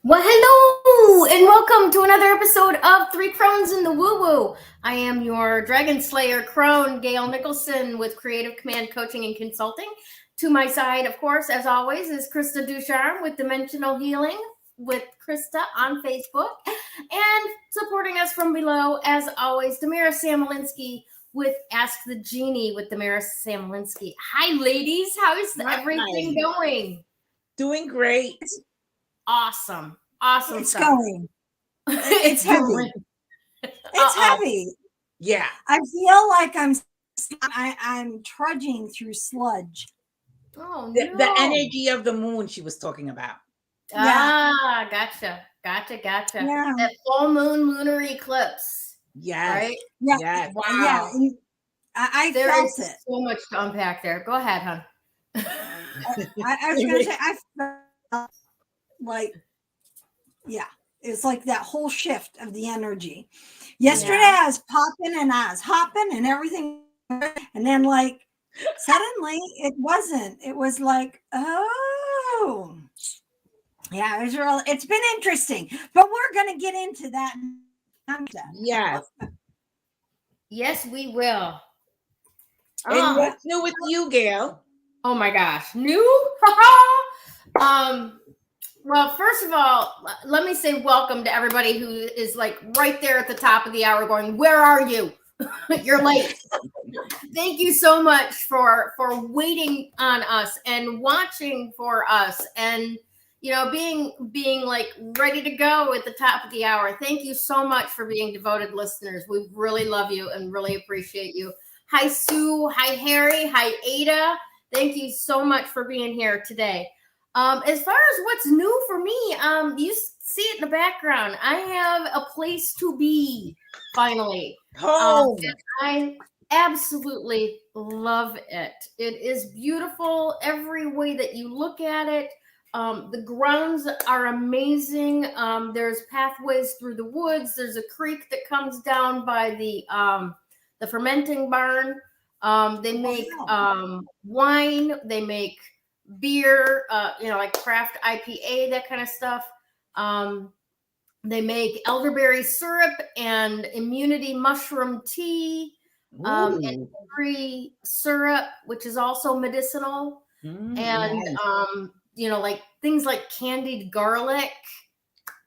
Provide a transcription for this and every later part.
Well, hello and welcome to another episode of Three Crones in the Woo Woo. I am your Dragon Slayer crone, Gayle Nicholson with Creative Command Coaching and Consulting. To my side, of course, as always, is Krista Ducharme with Dimensional Healing with Krista on Facebook. And supporting us from below, as always, Damaris Samolinski with Ask the Genie with Damaris Samolinski. Hi, ladies. How's everything going? Doing great. Awesome It's stuff. going. It's heavy. It's heavy. Yeah. I feel like I'm trudging through sludge. Oh, The energy of the moon she was talking about. Ah, gotcha. Yeah. That full moon lunar eclipse. Yes. Right? Yeah. Yes. Wow. Yeah. I There felt is it. so much to unpack there. Go ahead, hon. I was going to say, I felt like, yeah, it's like that whole shift of the energy. Yesterday I was popping and I was hopping and everything. And then like suddenly it wasn't. It was like, oh, yeah, it's been interesting. But we're going to get into that. Yes. Yes, we will. And what's new with you, Gayle? Oh my gosh. New? Well, first of all, let me say welcome to everybody who is like right there at the top of the hour going, where are you? You're late. Thank you so much for waiting on us and watching for us and, you know, being like ready to go at the top of the hour. Thank you so much for being devoted listeners. We really love you and really appreciate you. Hi, Sue. Hi, Harry. Hi, Ada. Thank you so much for being here today. As far as what's new for me, you see it in the background. I have a place to be finally. Home. I absolutely love it. It is beautiful every way that you look at it. The grounds are amazing. There's pathways through the woods. There's a creek that comes down by the fermenting barn. They make wine. They make beer, like craft IPA, that kind of stuff. They make elderberry syrup and immunity mushroom tea, and berry syrup, which is also medicinal, and like things like candied garlic,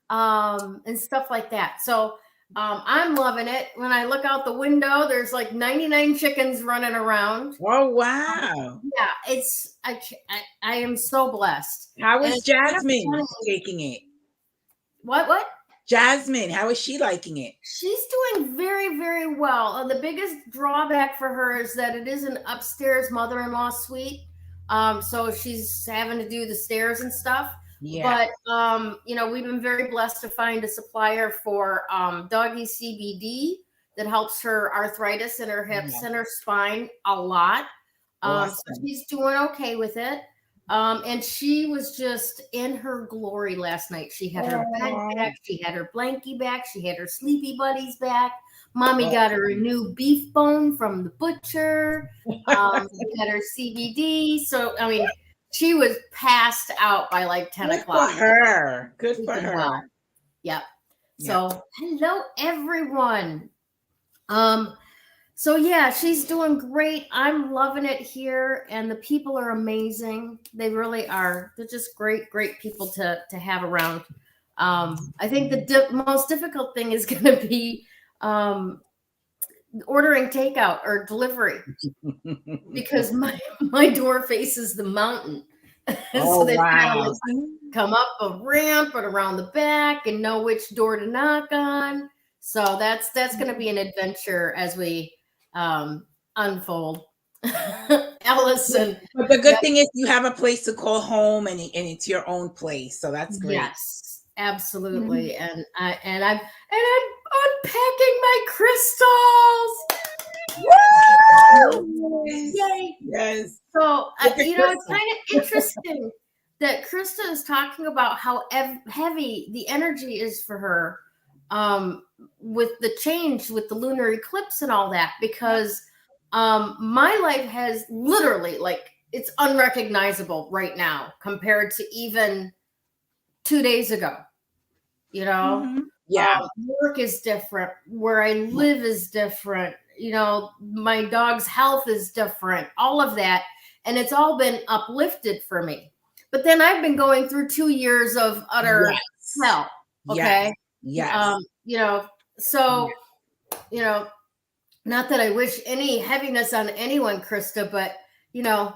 and stuff like that. So I'm loving it. When I look out the window, there's like 99 chickens running around. Oh, wow. Yeah, I am so blessed. How is Jasmine taking it? What? Jasmine, how is she liking it? She's doing very, very well. The biggest drawback for her is that it is an upstairs mother-in-law suite. So she's having to do the stairs and stuff. Yeah. But, we've been very blessed to find a supplier for doggy CBD that helps her arthritis in her hips and her spine a lot. Awesome. So she's doing okay with it. And she was just in her glory last night. She had her bed back. She had her blankie back. She had her sleepy buddies back. Mommy got her a new beef bone from the butcher. She had her CBD. So, I mean, she was passed out by like 10 o'clock. Good for her. Well. Yep. So, hello, everyone. So yeah, she's doing great. I'm loving it here, and the people are amazing. They really are. They're just great people to have around. I think the most difficult thing is going to be ordering takeout or delivery because my door faces the mountain. So they've got to come up a ramp and around the back and know which door to knock on. So that's going to be an adventure as we unfold. Ellison. But the good thing is you have a place to call home and it's your own place. So that's great. Yes, absolutely. Mm-hmm. And I'm unpacking my crystals. Woo! Yay. Yes. So, it's kind of interesting that Krista is talking about how heavy the energy is for her with the change, with the lunar eclipse and all that, because my life has literally, like, it's unrecognizable right now compared to even 2 days ago. You know, Yeah. work is different. Where I live is different. You know, my dog's health is different. All of that. And it's all been uplifted for me. But then I've been going through 2 years of utter hell. Okay. Yes. You know, so, you know, not that I wish any heaviness on anyone, Krista, but you know,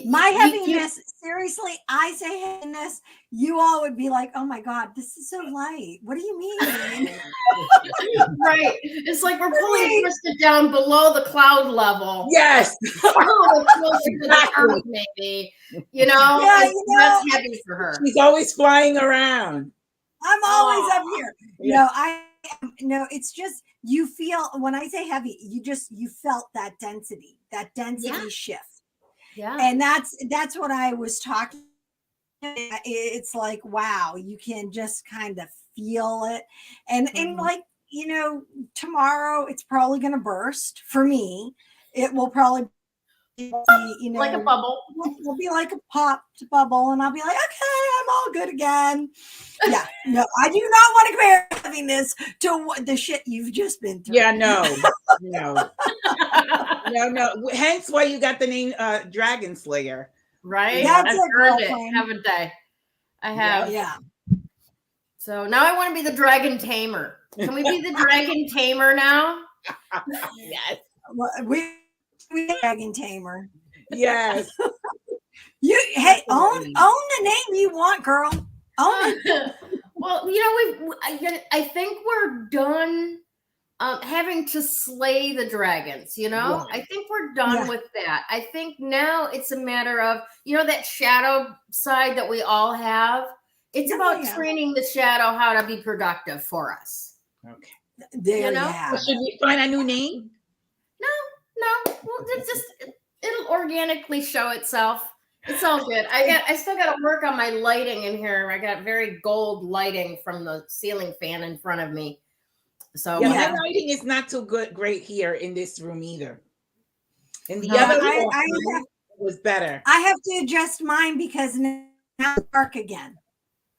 my heaviness, seriously, I say heaviness, you all would be like, oh my God, this is so light. What do you mean? Right. It's like we're pulling Krista down below the cloud level. Yes. Closer to the earth, maybe. You know, Yeah, that's heavy for her. She's always flying around. I'm always up here. No, it's just you feel when I say heavy, you felt that density shift. Yeah. And that's what I was talking. It's like, wow, you can just kind of feel it. And like, you know, tomorrow it's probably going to burst for me. It will probably be, you know, like a bubble. It'll be like a popped bubble, and I'll be like, okay, I'm all good again. Yeah, no, I do not want to compare heaviness to the shit you've just been through. Yeah, no. Hence why you got the name Dragon Slayer. Right? That's I've earned it, haven't I? I have. Yeah. So now I want to be the dragon tamer. Can we be the dragon tamer now? Yes. Well, we dragon tamer. Yes. Hey, own the name you want, girl. Own it. Well, you know, I think we're done having to slay the dragons, you know? I think we're done with that. I think now it's a matter of, you know, that shadow side that we all have. It's about training the shadow how to be productive for us. Okay. There you have it. Should we find a new name? No. Well, it'll organically show itself. It's all good. I still got to work on my lighting in here. I got very gold lighting from the ceiling fan in front of me. So my lighting is not too great here in this room either. And the other room was better. I have to adjust mine because now it's dark again.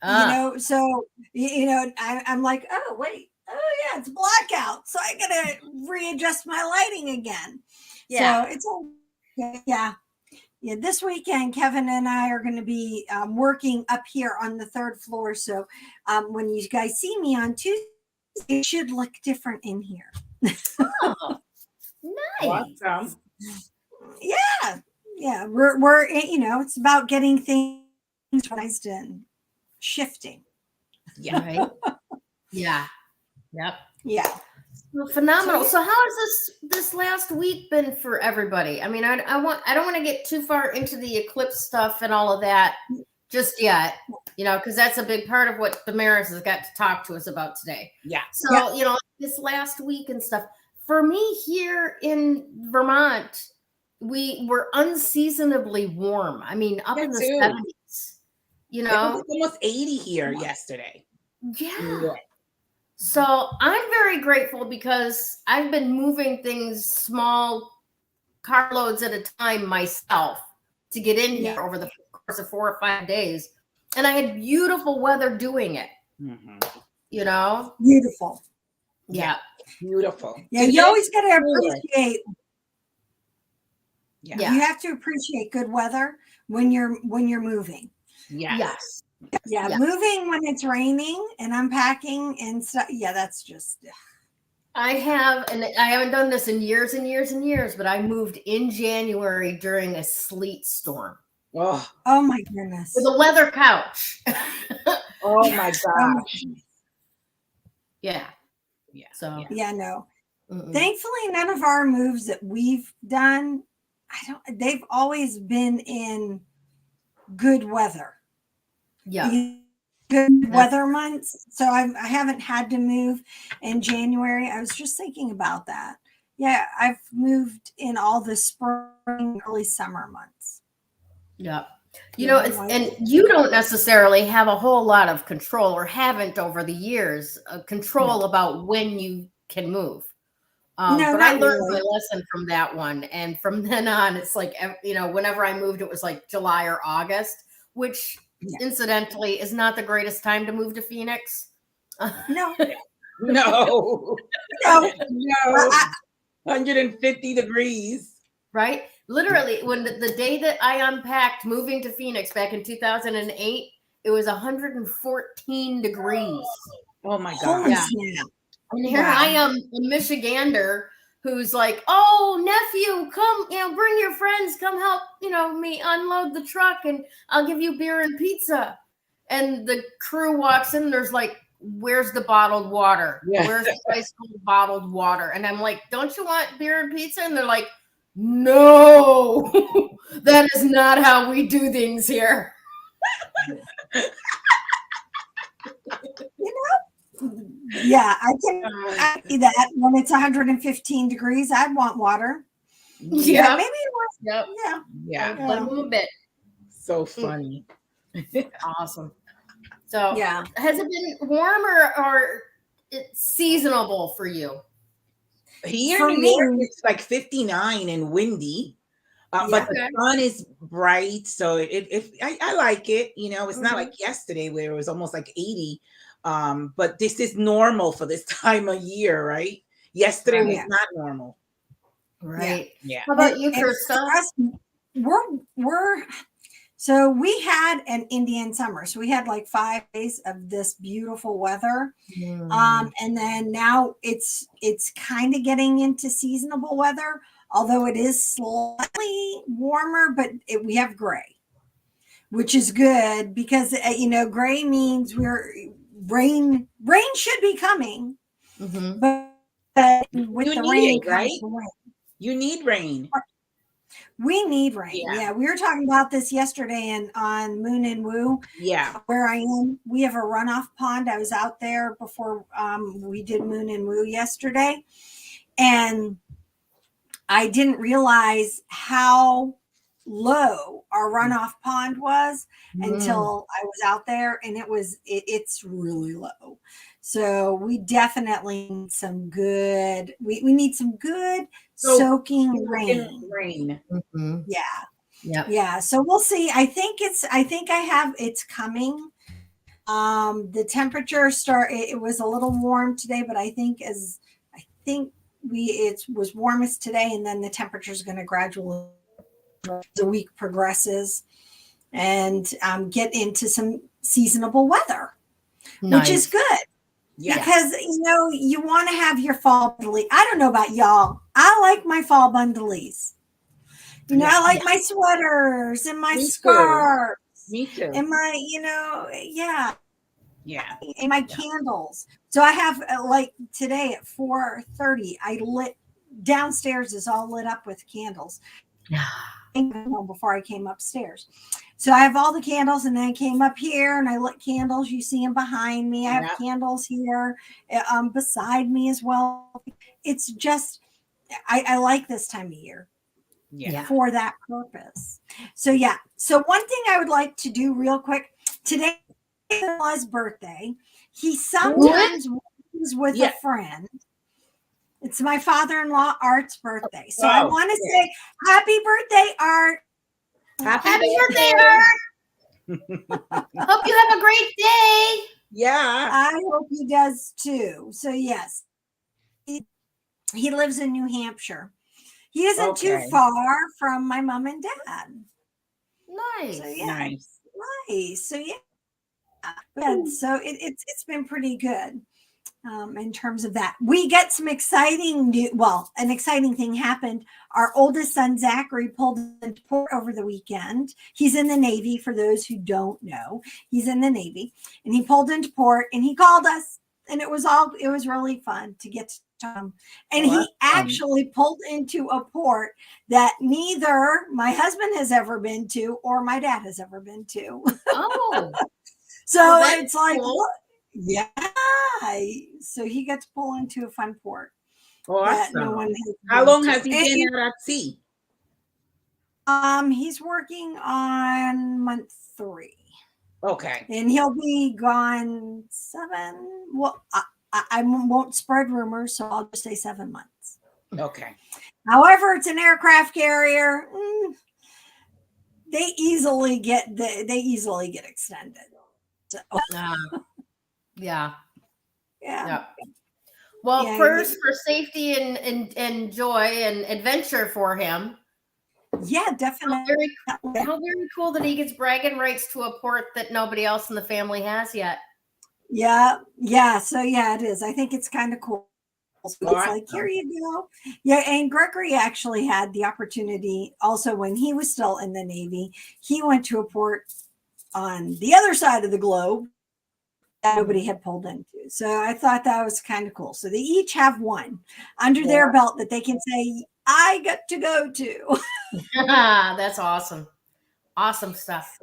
You know, so you know, I'm like, oh wait, yeah, it's blackout, so I gotta readjust my lighting again. Yeah, so it's all yeah. This weekend, Kevin and I are going to be working up here on the 3rd floor. So when you guys see me on Tuesday, it should look different in here. Oh, nice. Awesome. Yeah. We're you know, it's about getting things organized and shifting. Yeah. Right. Yeah. Yep. Yeah. Well, phenomenal. So how has this last week been for everybody? I mean, I don't want to get too far into the eclipse stuff and all of that just yet, you know, because that's a big part of what Damaris has got to talk to us about today. Yeah. So, you know, this last week and stuff, for me here in Vermont, we were unseasonably warm. I mean, up in the 70s, you know. It was almost 80 here yesterday. Yeah. So I'm very grateful because I've been moving things small carloads at a time myself to get in here over the course of 4 or 5 days. And I had beautiful weather doing it, you know? Beautiful. Yeah. Beautiful. Yeah, you always got to appreciate. Yeah. You have to appreciate good weather when you're moving. Yes. Yeah, moving when it's raining and unpacking and stuff. Yeah, that's just. I haven't done this in years and years and years, but I moved in January during a sleet storm. Oh my goodness. With a leather couch. Oh my gosh. Yeah. So no. Thankfully, none of our moves that we've done, they've always been in good weather. Yeah. Good weather months. So I haven't had to move in January. I was just thinking about that. Yeah, I've moved in all the spring, early summer months. Yeah. You know, and you don't necessarily have a whole lot of control or haven't over the years control about when you can move. But I learned my lesson from that one. And from then on, it's like, you know, whenever I moved, it was like July or August, which incidentally is not the greatest time to move to Phoenix. No, No, no. no. 150 degrees. Right? Literally, when the day that I unpacked moving to Phoenix back in 2008, it was 114 degrees. Oh my Holy God. Yeah. snap. And here Wow. I am, a Michigander who's like, oh, nephew, come, bring your friends, come help, me unload the truck and I'll give you beer and pizza. And the crew walks in, there's like, where's the bottled water? Yeah. Where's the ice cold bottled water? And I'm like, don't you want beer and pizza? And they're like, no, that is not how we do things here. Yeah, I can see that when it's 115 degrees, I'd want water. Yeah. Maybe Yep. Yeah. Let them a bit. So funny. Awesome. So Yeah. has it been warmer or it's seasonable for you? Here For in New York, me- it's like 59 and windy. But Yeah. the sun is bright, so I like it. It's not like yesterday where it was almost like 80. But this is normal for this time of year, right? Yesterday was not normal. Right. Yeah. How about you, And Krista? for us, so we had an Indian summer. So we had like 5 days of this beautiful weather. And then now it's kind of getting into seasonable weather, although it is slightly warmer, but we have gray, which is good because gray means rain should be coming, but with the rain comes the rain. You need rain. We need rain. Yeah. We were talking about this yesterday on Moon and Woo. Yeah. Where I am, we have a runoff pond. I was out there before we did Moon and Woo yesterday. And I didn't realize how low our runoff pond was until I was out there, and it's really low. So we definitely need some good, we need some good soaking rain. Yeah. So we'll see. I think it's coming. The temperature it was a little warm today, but I think it was warmest today, and then the temperature is going to gradually, as the week progresses, and get into some seasonable weather, which is good. Yeah. Because you want to have your fall bundle. I don't know about y'all. I like my fall bundles. I like my sweaters and my scarves. Me too. And my, and my candles. So I have like today at 4:30, I lit downstairs is all lit up with candles. Before I came upstairs. So I have all the candles, and then I came up here and I lit candles. You see them behind me. I have candles here beside me as well. It's just, I like this time of year for that purpose. So So one thing I would like to do real quick today is his birthday. He sometimes works with a friend. It's my father-in-law Art's birthday. So I want to say happy birthday, Art. Happy birthday, Art. Hope you have a great day. Yeah. I hope he does too. So yes, he lives in New Hampshire. He isn't too far from my mom and dad. Nice. So, Nice. So so it's been pretty good. In terms of that, we get some exciting an exciting thing happened. Our oldest son, Zachary, pulled into port over the weekend. He's in the Navy, for those who don't know. He's in the Navy, and he pulled into port, and he called us, and it was really fun to get to him. And he actually pulled into a port that neither my husband has ever been to or my dad has ever been to. Oh. So it's like, cool. Yeah. So he got to pull into a fun port. Awesome. How long has he been out at sea? He's working on month 3. Okay. And he'll be gone 7. Well, I won't spread rumors, so I'll just say 7 months. Okay. However, it's an aircraft carrier. They easily get extended. So. Yeah. Yeah. Well, Yeah, first for safety and joy and adventure for him. Yeah, definitely. How very cool that he gets bragging rights to a port that nobody else in the family has yet. Yeah. Yeah. So yeah, it is. I think it's kind of cool. So it's Awesome. like, here you go. Yeah. And Gregory actually had the opportunity also when he was still in the Navy. He went to a port on the other side of the globe that nobody had pulled into. So I thought that was kind of cool. So they each have one under their belt that they can say, I got to go to. That's awesome. Awesome stuff.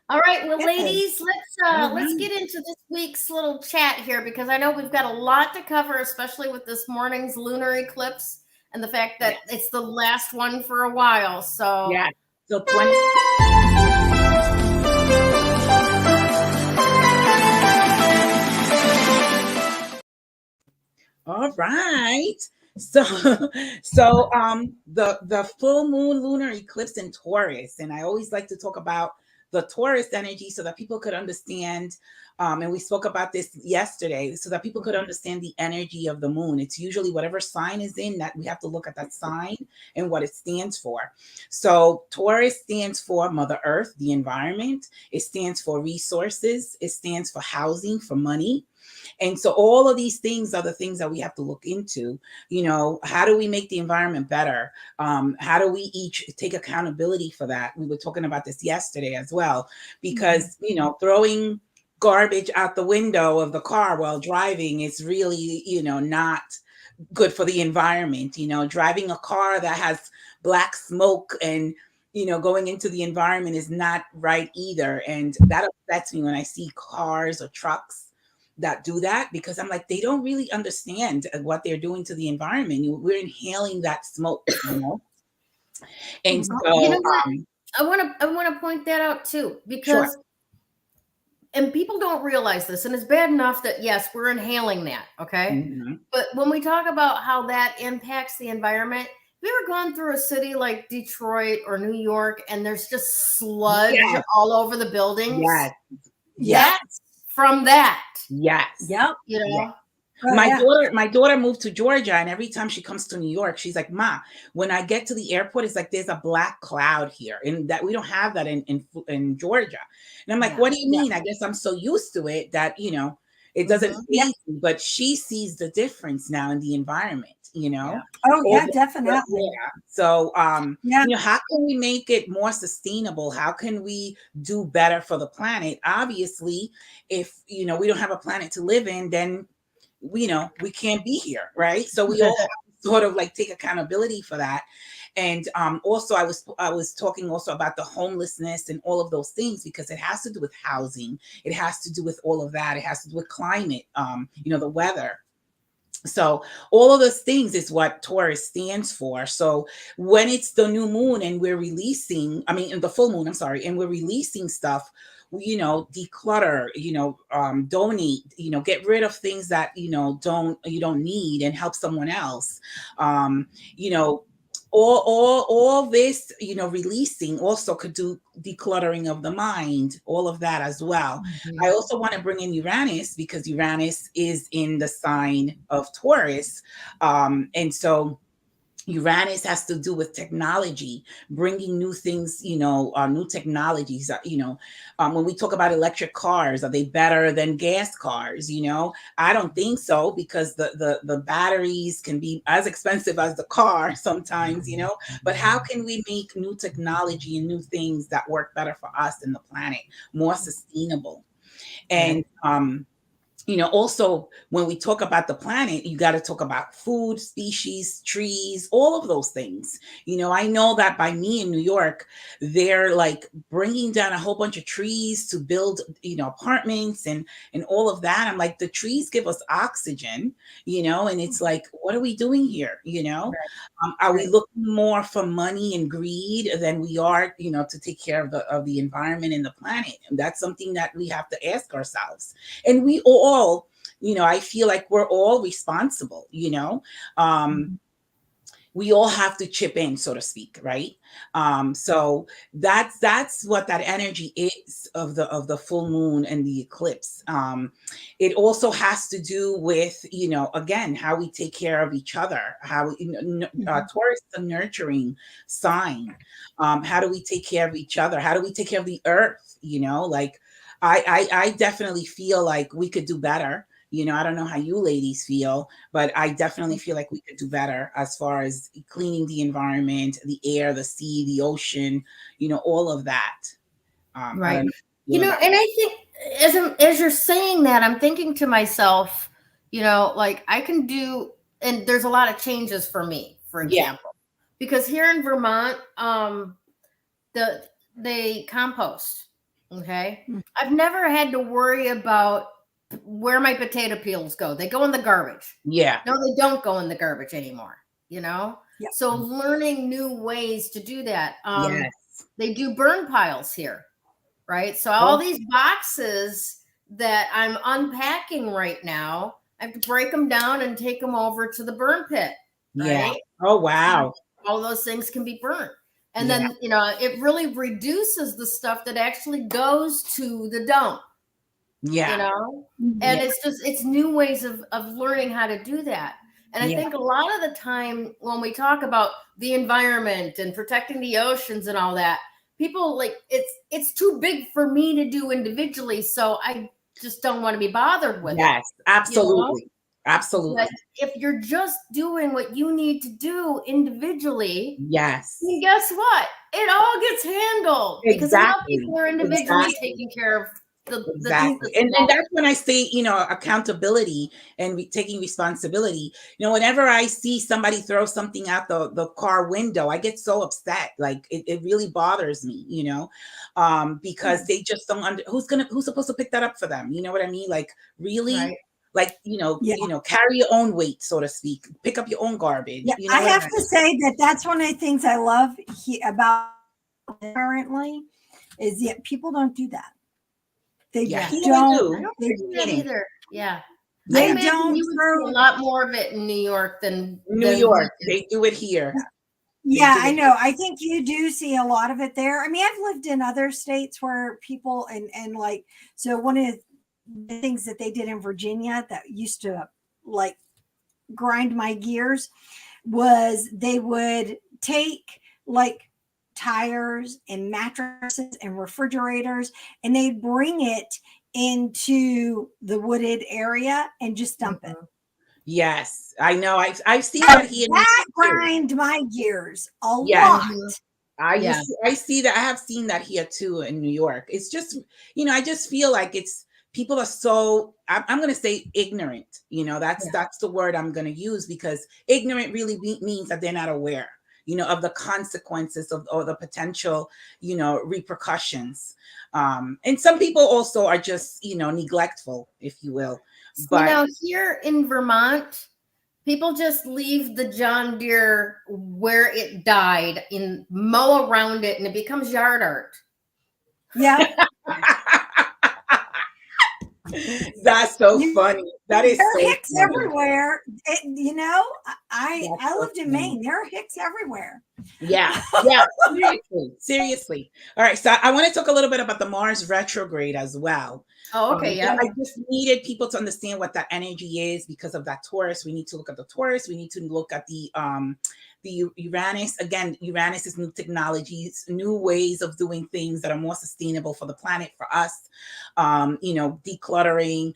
All right, well, ladies, let's get into this week's little chat here because I know we've got a lot to cover, especially with this morning's lunar eclipse and the fact that it's the last one for a while. So yeah, so 20. All right. So the full moon lunar eclipse in Taurus, and I always like to talk about the Taurus energy so that people could understand. And we spoke about this yesterday, so that people could understand the energy of the moon. It's usually whatever sign is in that we have to look at that sign and what it stands for. So Taurus stands for Mother Earth, the environment. It stands for resources. It stands for housing, for money. And so all of these things are the things that we have to look into. You know, how do we make the environment better? How do we each take accountability for that? We were talking about this yesterday as well, because, you know, throwing garbage out the window of the car while driving is really, you know, not good for the environment. You know, driving a car that has black smoke and, you know, going into the environment is not right either. And that upsets me when I see cars or trucks that do that, because I'm like, they don't really understand what they're doing to the environment. We're inhaling that smoke, you know. And so you know what? I want to point that out too, because and people don't realize this, and it's bad enough that yes, we're inhaling that, okay? But when we talk about how that impacts the environment, have you ever gone through a city like Detroit or New York and there's just sludge all over the buildings? That's from that. Yes. Yep. You know? My daughter moved to Georgia, and every time she comes to New York, she's like, Ma, when I get to the airport, it's like there's a black cloud here, and that we don't have that in Georgia. And I'm like, what do you mean? I guess I'm so used to it that, you know, it doesn't faze me, but she sees the difference now in the environment, you know? Oh, yeah, definitely. So, you know, how can we make it more sustainable? How can we do better for the planet? Obviously, if, you know, we don't have a planet to live in, then you know, we can't be here, right? So we all have to sort of like take accountability for that. And also I was talking also about the homelessness and all of those things, because it has to do with housing. It has to do with all of that. It has to do with climate, you know, the weather. So all of those things is what Taurus stands for. So when it's the new moon and we're releasing, the full moon, I'm sorry, and we're releasing stuff, you know, declutter, you know, donate, you know, get rid of things that, you know, you don't need and help someone else. You know, all this, you know, releasing also could do decluttering of the mind, all of that as well. I also want to bring in Uranus, because Uranus is in the sign of Taurus. And so Uranus has to do with technology, bringing new things, you know, new technologies. You know, when we talk about electric cars, are they better than gas cars? You know, I don't think so, because the batteries can be as expensive as the car sometimes, you know. But how can we make new technology and new things that work better for us and the planet, more sustainable? And you know, also when we talk about the planet, you got to talk about food, species, trees, all of those things. You know, I know that by me in New York, they're like bringing down a whole bunch of trees to build, you know, apartments and all of that. I'm like, the trees give us oxygen, you know, and it's like, what are we doing here? You know, are we looking more for money and greed than we are, you know, to take care of the environment and the planet? And that's something that we have to ask ourselves. And we all, you know, I feel like we're all responsible, you know. we all have to chip in, so to speak, right? So that's what that energy is of the full moon and the eclipse. It also has to do with, again, how we take care of each other, how Taurus is a nurturing sign. How do we take care of each other? How do we take care of the earth? Like I definitely feel like we could do better. I don't know how you ladies feel, but I definitely feel like we could do better as far as cleaning the environment, the air, the sea, the ocean, all of that. I don't know. And I think as you're saying that, I'm thinking to myself, like I can do, and there's a lot of changes for me, for example, because here in Vermont, they compost. Okay. I've never had to worry about where my potato peels go. They go in the garbage. Yeah. No, they don't go in the garbage anymore, Yeah. So learning new ways to do that. Yes. They do burn piles here, right? So all these boxes that I'm unpacking right now, I have to break them down and take them over to the burn pit, right? Yeah. Oh, wow. So all those things can be burnt. And then, it really reduces the stuff that actually goes to the dump. Yeah. And it's new ways of learning how to do that. And I think a lot of the time when we talk about the environment and protecting the oceans and all that, people like it's too big for me to do individually. So I just don't want to be bothered with it. Yes, absolutely. Absolutely. But if you're just doing what you need to do individually, yes, then guess what? It all gets handled because enough people are individually taking care of exactly. And that's when I say, accountability and taking responsibility. Whenever I see somebody throw something out the car window, I get so upset. Like it really bothers me, because they just don't who's supposed to pick that up for them? You know what I mean? Like really? Right. Like, carry your own weight, so to speak, pick up your own garbage. Yeah, I have to say that's one of the things I love about currently is that people don't do that. They don't. I don't do that either. Yeah. They don't. You would see a lot more of it in New York than New York. They do it here. Yeah, I know. I think you do see a lot of it there. I mean, I've lived in other states where people and like, so one of the things that they did in Virginia that used to like grind my gears was they would take like tires and mattresses and refrigerators and they'd bring it into the wooded area and just dump it. Yes, I know. I've seen that here. That grind my gears a lot. I see that. I have seen that here too in New York. It's just, I just feel like people are so, I'm going to say ignorant. That's the word I'm going to use because ignorant really means that they're not aware, of the consequences or the potential, repercussions. And some people also are just, neglectful, if you will. But here in Vermont, people just leave the John Deere where it died and mow around it and it becomes yard art. Yeah. That's so funny. That is there are so hicks funny. Everywhere. I lived in Maine. There are hicks everywhere. Yeah. Seriously. All right. So I want to talk a little bit about the Mars retrograde as well. Oh, okay. Yeah. I just needed people to understand what that energy is because of that Taurus. We need to look at the Taurus. We need to look at the Uranus. Again, Uranus is new technologies, new ways of doing things that are more sustainable for the planet, for us, decluttering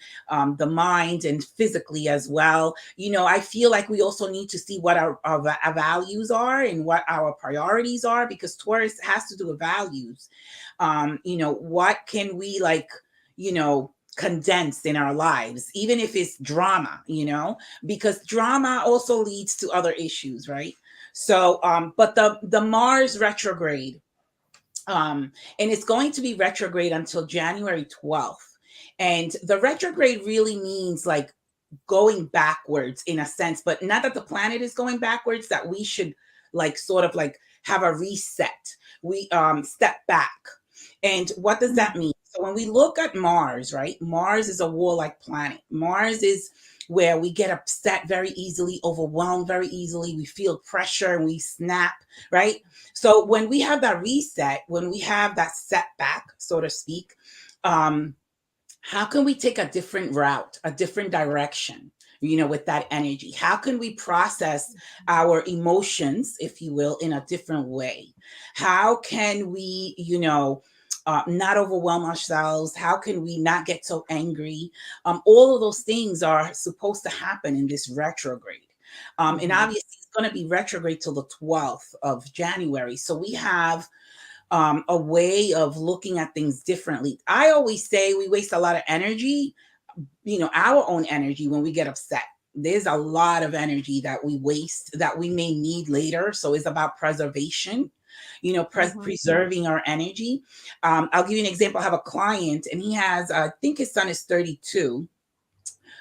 the mind and physically as well. I feel like we also need to see what our values are and what our priorities are because Taurus has to do with values. What can we condense in our lives, even if it's drama, because drama also leads to other issues, right? So, but the Mars retrograde, and it's going to be retrograde until January 12th. And the retrograde really means like going backwards in a sense, but not that the planet is going backwards, that we should sort of have a reset. We step back. And what does that mean? So when we look at Mars, right? Mars is a warlike planet. Mars is where we get upset very easily, overwhelmed very easily. We feel pressure and we snap, right? So when we have that reset, when we have that setback, so to speak, how can we take a different route, a different direction, with that energy? How can we process our emotions, if you will, in a different way? How can we, not overwhelm ourselves? How can we not get so angry? All of those things are supposed to happen in this retrograde. And obviously, it's going to be retrograde till the 12th of January. So we have a way of looking at things differently. I always say we waste a lot of energy, our own energy, when we get upset. There's a lot of energy that we waste that we may need later. So it's about preservation, preserving our energy. I'll give you an example. I have a client and he has, I think his son is 32.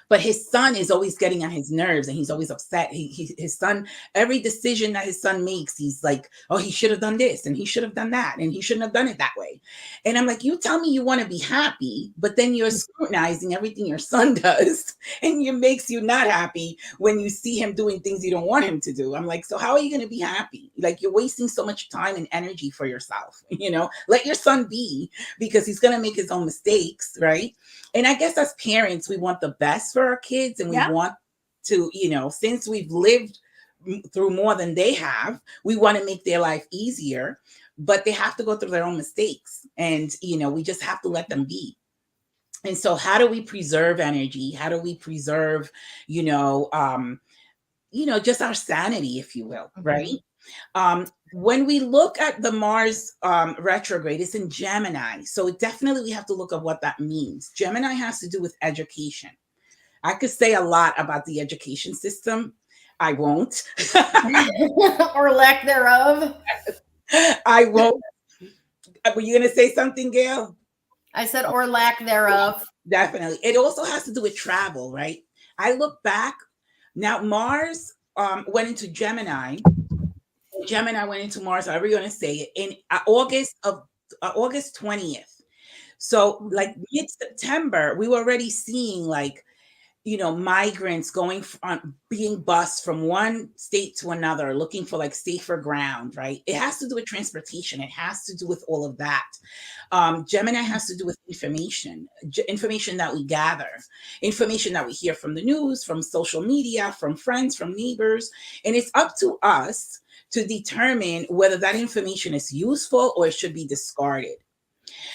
But his son is always getting on his nerves and he's always upset. His son, every decision that his son makes, he's like, oh, he should have done this and he should have done that and he shouldn't have done it that way. And I'm like, you tell me you want to be happy, but then you're scrutinizing everything your son does and it makes you not happy when you see him doing things you don't want him to do. I'm like, so how are you going to be happy? Like, you're wasting so much time and energy for yourself, let your son be, because he's going to make his own mistakes, right? And I guess as parents, we want the best for our kids, and we want to, since we've lived through more than they have, we want to make their life easier, but they have to go through their own mistakes. And, we just have to let them be. And so how do we preserve energy? How do we preserve, just our sanity, if you will, right? When we look at the Mars retrograde, it's in Gemini. So definitely we have to look at what that means. Gemini has to do with education. I could say a lot about the education system. I won't. Or lack thereof. I won't. Were you going to say something, Gayle? I said, or lack thereof. Definitely. It also has to do with travel, right? I look back. Now, Mars went into Gemini. Gemini went into Mars, however you're going to say it, in August 20th. So like mid-September, we were already seeing migrants going on, being bused from one state to another, looking for safer ground, right? It has to do with transportation. It has to do with all of that. Gemini has to do with information that we gather, information that we hear from the news, from social media, from friends, from neighbors. And it's up to us to determine whether that information is useful or it should be discarded.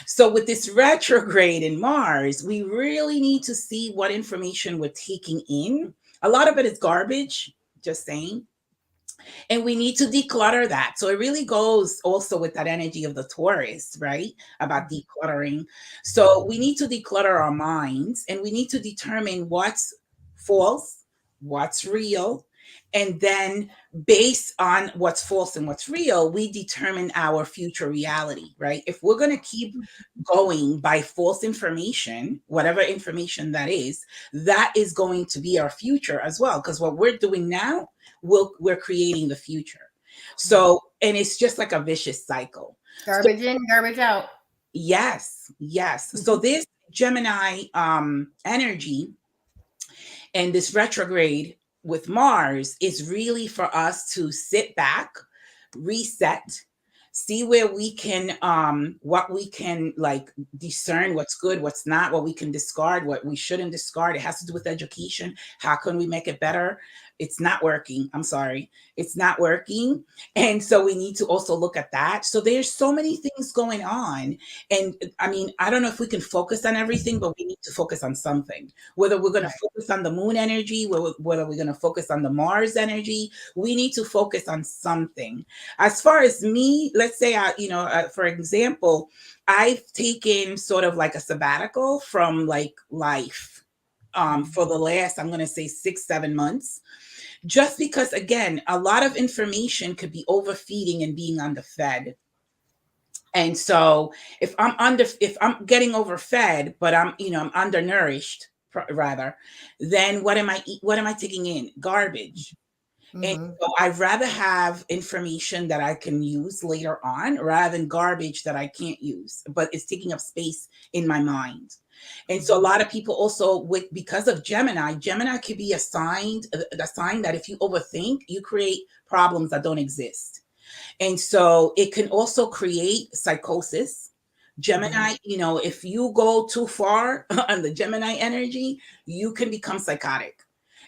So with this retrograde in Mars, we really need to see what information we're taking in. A lot of it is garbage, just saying. And we need to declutter that. So it really goes also with that energy of the Taurus, right? About decluttering. So we need to declutter our minds and we need to determine what's false, what's real. And then based on what's false and what's real, we determine our future reality, right? If we're going to keep going by false information, whatever information that is going to be our future as well. Because what we're doing now, we're creating the future. So, and it's just like a vicious cycle. Garbage in, garbage out. Yes. So this Gemini energy and this retrograde with Mars is really for us to sit back, reset, see where we can, what we can discern, what's good, what's not, what we can discard, what we shouldn't discard. It has to do with education. How can we make it better? It's not working. I'm sorry. It's not working. And so we need to also look at that. So there's so many things going on. And I mean, I don't know if we can focus on everything, but we need to focus on something. Whether we're going to focus on the moon energy, whether we're going to focus on the Mars energy, we need to focus on something. As far as me, let's say, for example, I've taken sort of like a sabbatical from life for the last, I'm going to say 6-7 months. Just because, again, a lot of information could be overfeeding and being underfed. And so if I'm getting overfed, but I'm undernourished rather, then what am I taking in? Garbage. Mm-hmm. And so I'd rather have information that I can use later on rather than garbage that I can't use, but it's taking up space in my mind. And so a lot of people also because of Gemini could be a sign that if you overthink, you create problems that don't exist. And so it can also create psychosis. Gemini, if you go too far on the Gemini energy, you can become psychotic.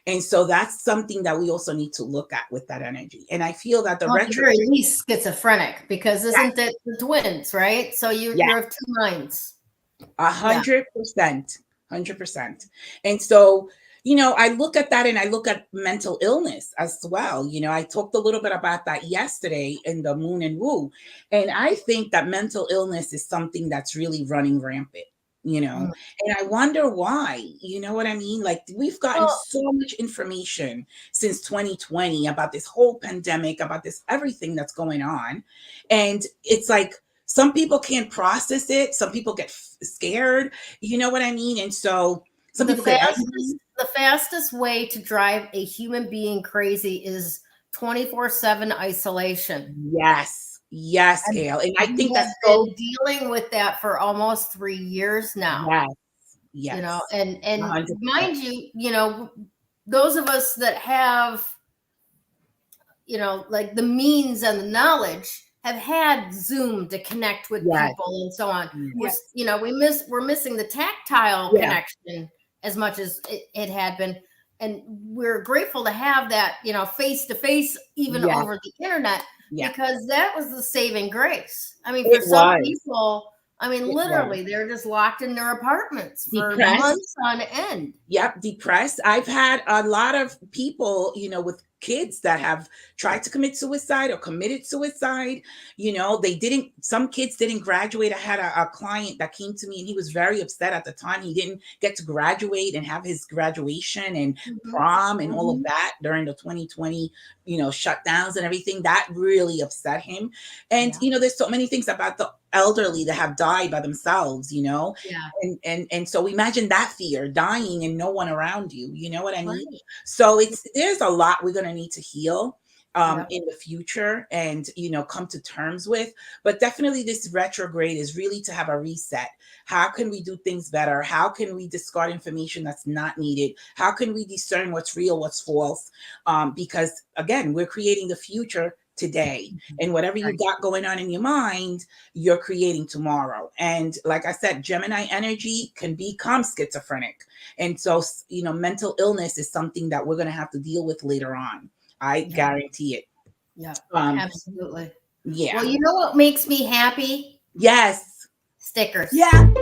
And so that's something that we also need to look at with that energy. And I feel that at the very least schizophrenic, because isn't it the twins, right? So you have two minds. 100%. 100%. And so, I look at that, and I look at mental illness as well. I talked a little bit about that yesterday in the Moon and Woo. And I think that mental illness is something that's really running rampant, and I wonder why. You know what I mean? Like, we've gotten so much information since 2020 about this whole pandemic, about this everything that's going on. And it's like, some people can't process it. Some people get scared. You know what I mean? And so some people the fastest way to drive a human being crazy is 24/7 isolation. Yes, Gayle. And I think that's been dealing with that for almost 3 years now. Yes. And 100%. Mind you, those of us that have, like the means and the knowledge, have had Zoom to connect with people and so on. Yes. We're missing the tactile connection as much as it had been. And we're grateful to have that, face to face, even over the internet, because that was the saving grace. I mean, for some people, literally, they're just locked in their apartments for months on end. Yep, depressed. I've had a lot of people, with kids that have tried to commit suicide or committed suicide. Some kids didn't graduate. I had a client that came to me, and he was very upset at the time. He didn't get to graduate and have his graduation and prom and all of that during the 2020, shutdowns and everything. That really upset him. And, there's so many things about the elderly that have died by themselves, and so imagine that fear, dying and no one around you. You know what I mean? So there's a lot we're going to need to heal in the future and come to terms with. But definitely this retrograde is really to have a reset. How can we do things better? How can we discard information that's not needed? How can we discern what's real, what's false? Because again, we're creating the future today, and whatever you got going on in your mind, you're creating tomorrow. And like I said, Gemini energy can become schizophrenic. And so, mental illness is something that we're going to have to deal with later on. I guarantee it. Yeah, absolutely. Yeah. Well, you know what makes me happy? Yes. Stickers. Yeah.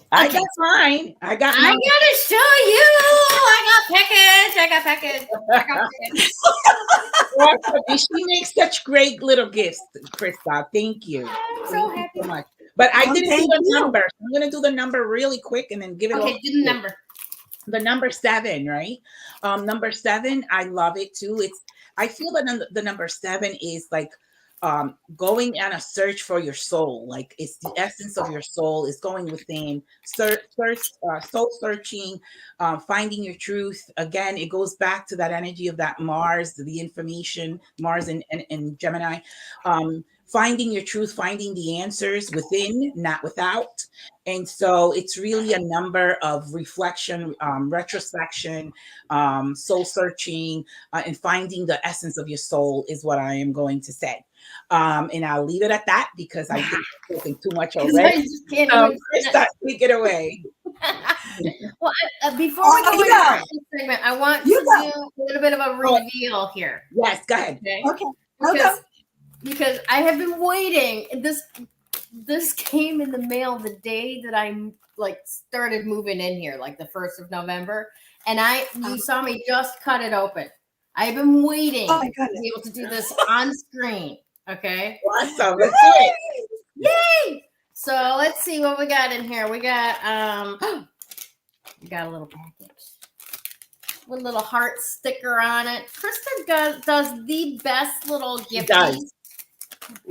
I got mine. I gotta show you. I got package. She makes such great little gifts, Krista. Thank you. I'm so happy. So much. But I didn't do the number. I'm gonna do the number really quick and then give it. Okay, do the number. The number 7, right? Number 7, I love it too. I feel that the number 7 is like going on a search for your soul. Like, it's the essence of your soul is going within, soul searching, finding your truth. Again, it goes back to that energy of that Mars, the information, Mars and Gemini, finding your truth, finding the answers within, not without. And so it's really a number of reflection, retrospection, soul searching, and finding the essence of your soul is what I am going to say. And I'll leave it at that because I think I'm talking too much already. Krista, take it away. Well, before we go into the segment, I want to do a little bit of a reveal here. Yes, go ahead. Okay. Because I have been waiting. This came in the mail the day that I started moving in here, like the 1st of November. And you saw me just cut it open. I've been waiting to be able to do this on screen. Okay. Awesome. Let's do it. Yay! So let's see what we got in here. We got we got a little package with a little heart sticker on it. Krista does the best little gift.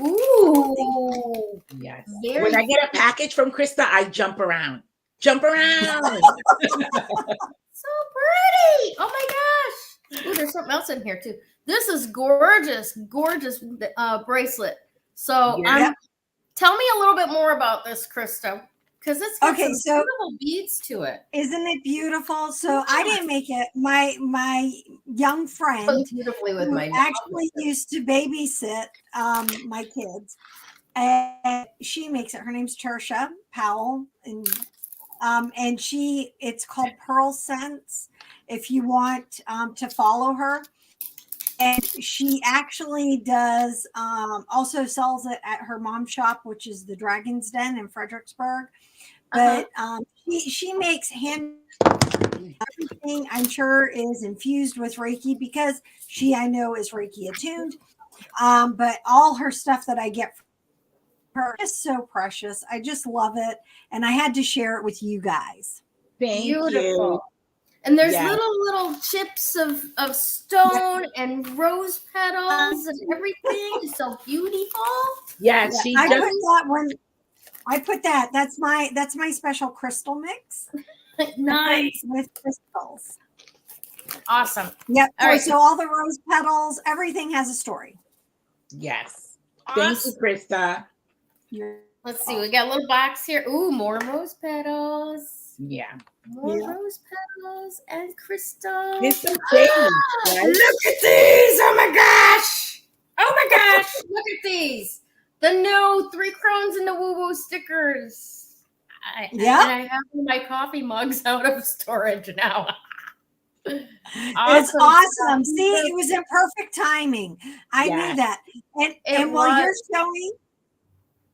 Ooh. Yes. Very When I get a package from Krista, I jump around. Jump around. so pretty. Oh my gosh. Ooh, there's something else in here too. This is gorgeous, gorgeous bracelet. So Yeah. tell me a little bit more about this, Krista, because it's got some beautiful beads to it. Isn't it beautiful? So I didn't make it. My young friend beautifully with who my actually used to babysit my kids, and she makes it. Her name's Tertia Powell, and it's called Pearl Sense. If you want to follow her. And she actually does also sells it at her mom's shop, which is the Dragon's Den in Fredericksburg. But she makes everything, I'm sure, is infused with Reiki because I know is Reiki attuned. But all her stuff that I get from her is so precious. I just love it. And I had to share it with you guys. Thank you. And there's little chips of stone and rose petals and everything. It's so beautiful. Yes, I put that. That's my special crystal mix. Nice. With crystals. Awesome. Yep. All right. So all the rose petals, everything has a story. Yes. Thank you, Krista. Let's see. We got a little box here. Ooh, more rose petals. Yeah. More rose petals and crystals. There's some things, right? Look at these. Oh my gosh. Oh my gosh. Look at these. The new 3 Crones and the Woo Woo stickers. I have my coffee mugs out of storage now. It's awesome. See, it was in perfect timing. I knew that. And while you're showing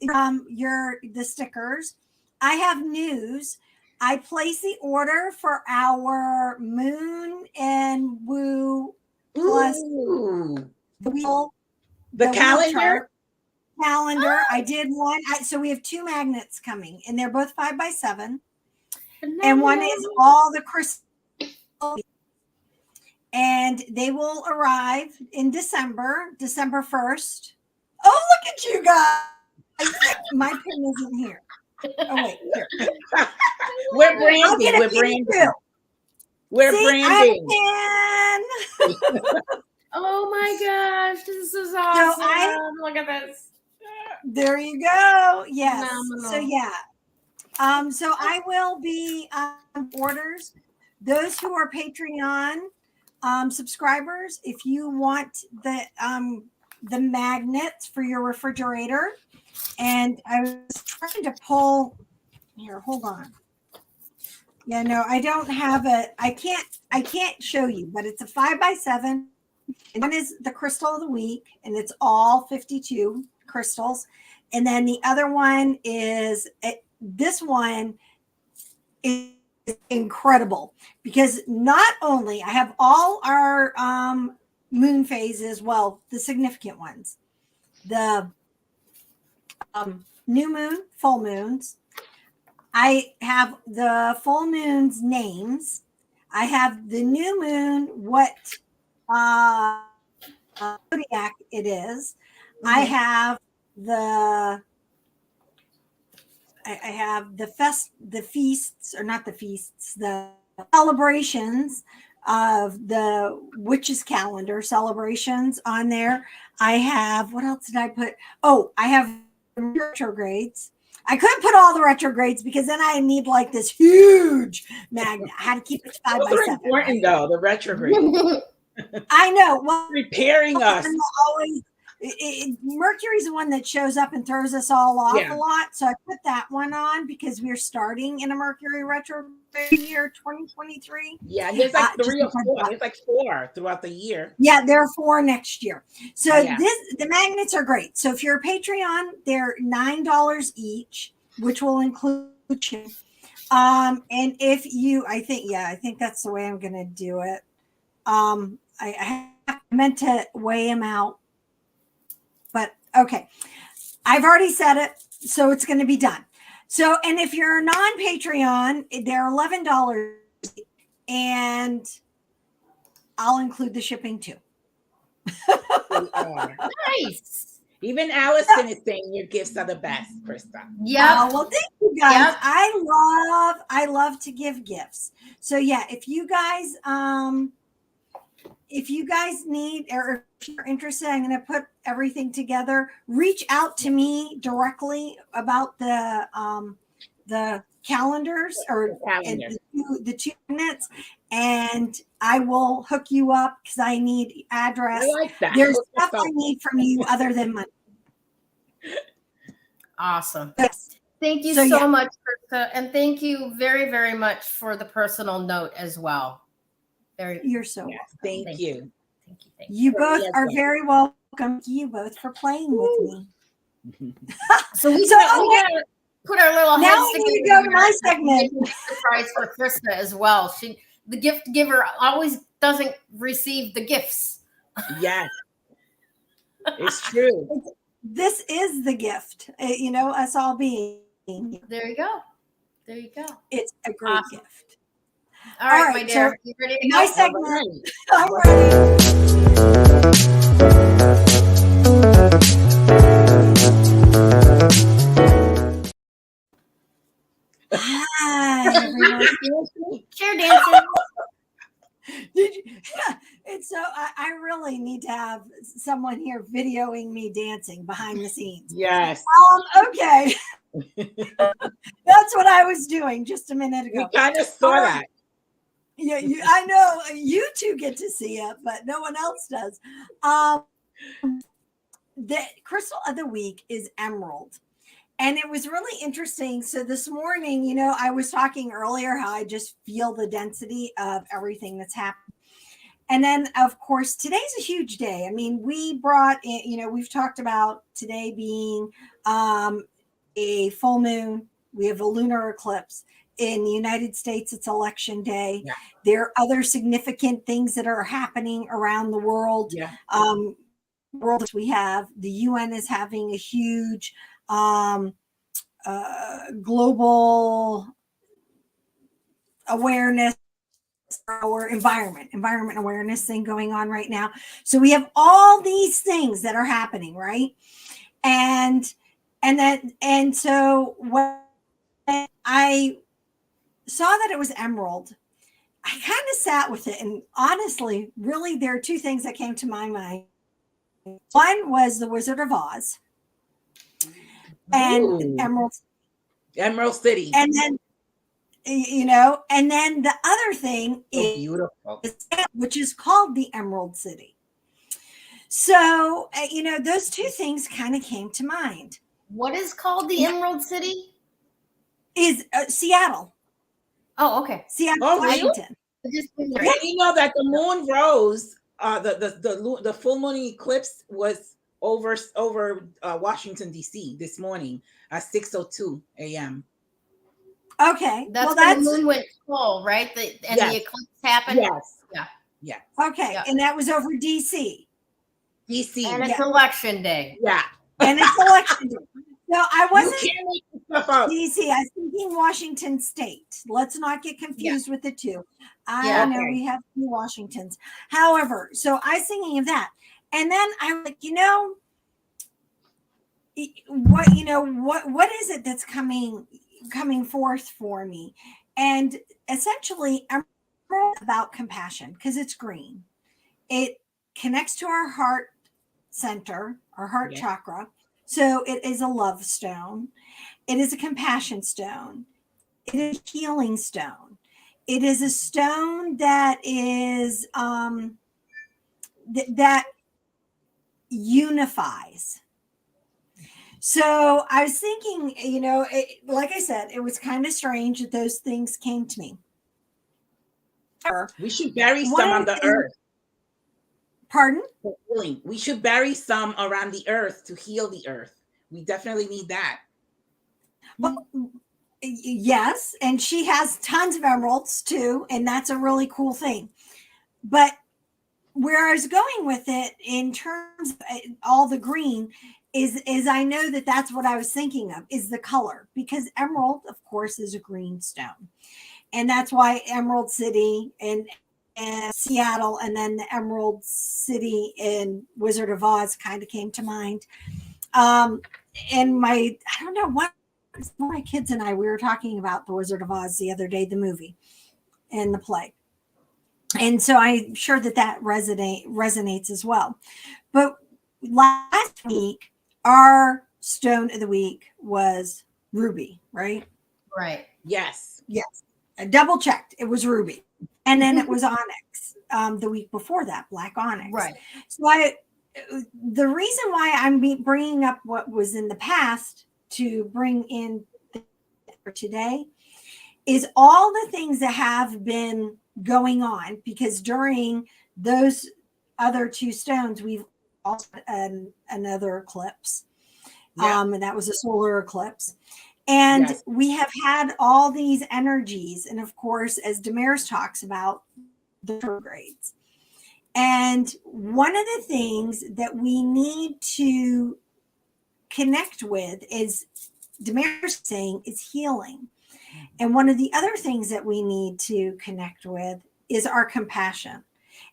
the stickers, I have news. I placed the order for our Moon and Woo plus the calendar. I did one. So we have 2 magnets coming, and they're both 5x7. And one is all the crystals. And they will arrive in December 1st. Oh, look at you guys. My pin isn't here. Oh, wait, here. We're branding. We're branding. Oh my gosh, this is awesome. Look at this. There you go. Yes. Phenomenal. So yeah. So I will be orders. Those who are Patreon subscribers, if you want the magnets for your refrigerator, and I was trying to pull here. Hold on. Yeah, no, I don't have it. I can't show you, but it's a 5x7. And one is the crystal of the week, and it's all 52 crystals. And then the other one is this one is incredible because not only I have all our moon phases, well, the significant ones, the new moon, full moons. I have the full moon's names. I have the new moon, what zodiac it is. Mm-hmm. I have the feasts, or not the feasts, the celebrations of the witches calendar celebrations on there. I have, what else did I put? Oh, I have retrogrades. I couldn't put all the retrogrades because then I need like this huge magnet. I had to keep it 5x7. Those are important though, the retrograde. I know. Well, preparing us. Mercury's the one that shows up and throws us all off a lot. So I put that one on because we're starting in a Mercury retrograde year 2023. Yeah, there's like 3 or 4. There's like 4 throughout the year. Yeah, there are 4 next year. So the magnets are great. So if you're a Patreon, they're $9 each, which will include you. And if you, I think that's the way I'm going to do it. I meant to weigh them out. But okay, I've already said it, so it's going to be done. So, and if you're a non-Patreon, they're $11, and I'll include the shipping too. Nice. Even Allison is saying your gifts are the best, Krista. Yeah. Well, thank you guys. Yep. I love to give gifts. So yeah, if you guys need, or if you're interested, I'm going to put everything together. Reach out to me directly about the calendars or the 2 minutes, and I will hook you up because I need address. I like that. There's stuff I need from you other than money. Awesome. Yes. Thank you so much, Krista, and thank you very, very much for the personal note as well. You're so welcome. Thank you. Thank you. You both are very welcome. Thank you both for playing with me. So we gotta put our little now heads we need to go to my segment. Surprise for Krista as well. The gift giver always doesn't receive the gifts. Yes, it's true. This is the gift, us all being. There you go. There you go. It's a great gift. All right, my dear. So you ready to go? my segment. I'm ready. Hi, everyone. Chair dancing. It's so I really need to have someone here videoing me dancing behind the scenes. Yes. Okay. That's what I was doing just a minute ago. We kind of saw that. Yeah, I know you two get to see it, but no one else does. The crystal of the week is emerald. And it was really interesting. So this morning, I was talking earlier how I just feel the density of everything that's happening. And then, of course, today's a huge day. I mean, we brought in, we've talked about today being a full moon. We have a lunar eclipse. In the United States, it's election day. Yeah. There are other significant things that are happening around the world. Yeah. World we have. The UN is having a huge global awareness or environment awareness thing going on right now. So we have all these things that are happening, right? And so when I saw that it was emerald, I kind of sat with it, and honestly, really, there are 2 things that came to my mind. One was the Wizard of Oz. And Emerald City. And then, and then the other thing is beautiful, which is called the Emerald City. So, those 2 things kind of came to mind. What is called the Emerald City? Is Seattle. Oh, okay. Seattle, Washington. Yeah, you know that the moon rose, the full moon eclipse was over Washington D.C. this morning at 6:02 a.m. Okay, that's when the moon went full, right? The eclipse happened. Yes. Yeah. Okay, and that was over D.C. And it's election day. Yeah, and it's election day. No, I wasn't DC. I was thinking Washington State. Let's not get confused with the 2. I know we have 2 Washingtons. However, so I was thinking of that. And then I'm like, what is it that's coming forth for me? And essentially, I'm about compassion because it's green. It connects to our heart center, our heart chakra. So it is a love stone. It is a compassion stone. It is a healing stone. It is a stone that is that unifies. So I was thinking, like I said, it was kind of strange that those things came to me. We should bury some on the earth. Pardon? We should bury some around the earth to heal the earth. We definitely need that. Well, yes, and she has tons of emeralds too, and that's a really cool thing. But where I was going with it in terms of all the green is I know that that's what I was thinking of, is the color, because emerald, of course, is a green stone. And that's why Emerald City and Seattle, and then the Emerald City in Wizard of Oz kind of came to mind. And I don't know what, my kids and I, we were talking about The Wizard of Oz the other day, the movie and the play. And so I'm sure that resonates as well. But last week, our stone of the week was ruby, right? Right. Yes. Yes. I double checked. It was ruby. And then it was onyx the week before that, black onyx. Right. So the reason why I'm bringing up what was in the past to bring in for today is all the things that have been going on, because during those other two stones, we've also had another eclipse. Yeah. And that was a solar eclipse. And yes, we have had all these energies. And of course, as Damaris talks about, the retrogrades. And one of the things that we need to connect with is, Damaris saying, is healing. And one of the other things that we need to connect with is our compassion.